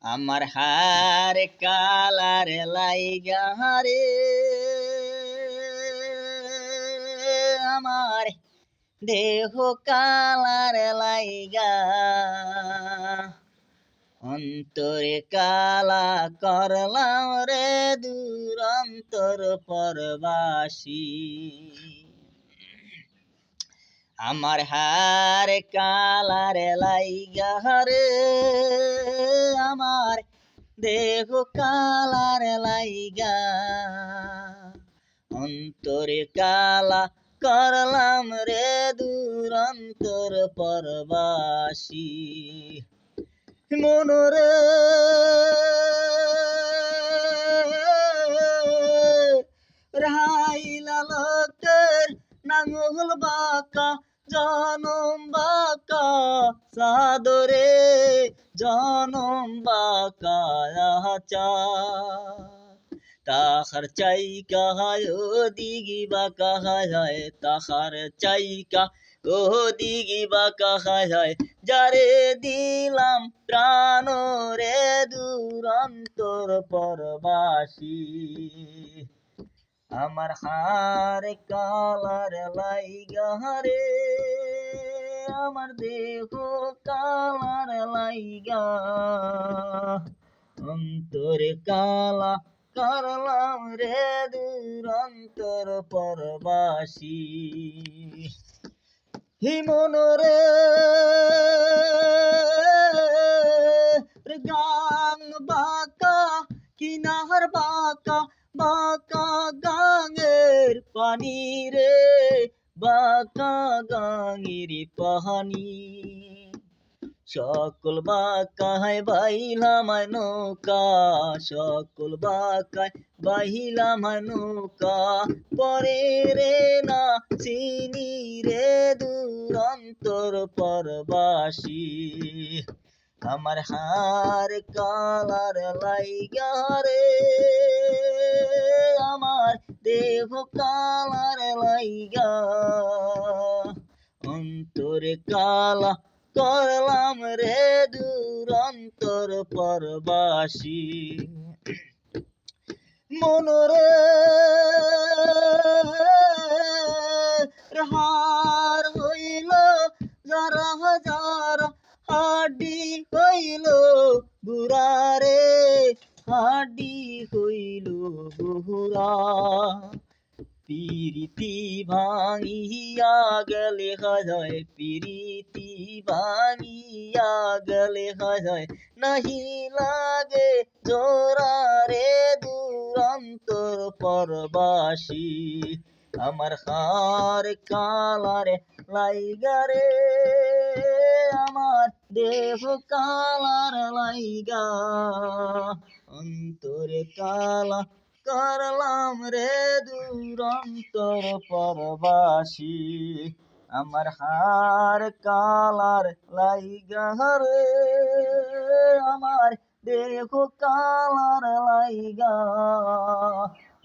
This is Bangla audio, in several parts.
আমার হার কালার লাইগা রে আমার দেহ কালার লাইগা অন্তরে কালা করলাম রে দুরন্তর পরবাসী আমার হার কালার লাইগা রে আমার দেহ কালার লাইগা অন্তরে কালা করলাম রে দুরন্তর পরবাসী মনরে রাইলা লোকের নাঙল বাঁকা জনম বাঁকা সাদরে জনম বাঁকা তাহার চাইকা হায় দিগি বাঁকা হায় তাহার চাইকা ও দিগি বাঁকা হায় যারে দিলাম প্রাণ রে দুরন্তর পরবাসী আমার হার কালার লাইগা রে আমার দেহ কালার লাইগা অন্তরে কালা করলাম রে দুরন্তর পরবাসী হিমনরে গাং বাঁকা কিনার বাঁকা বাঁকা গাঙের পানি রে বাঁকা গাঙের পানি সকল বাঁকায় বাইলাম নৌকা সকল বাঁকায় বাইলাম নৌকা পরে রে না চিনি রে দুরন্তর পরবাসী আমার হার কালার লাইগা রে আমার দেহ কালার লাইগা অন্তরে কালা করলাম রে দুরন্তর পরবাসী মনরে হার হইল যারা যারা হাডি হইল বুড়ারে হাডি হইল বুড়া পিরিতি ভাঙিয়া গেলে হয় পিরিতি ভাঙিয়া গেলে হয় নাহি লাগে জোরা রে দুরন্তর পরবাসী আমার হার কালার লাইগা রে আমার দেহ কালার লাইগা অন্তরে কালা করলাম রে দুরন্তর পরবাসী আমার হার কালার লাইগা রে আমার দেহ কালার লাইগা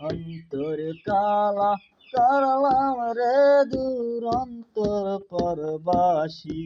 অন্তর কালা করলাম রে দুরন্তর পরবাসী।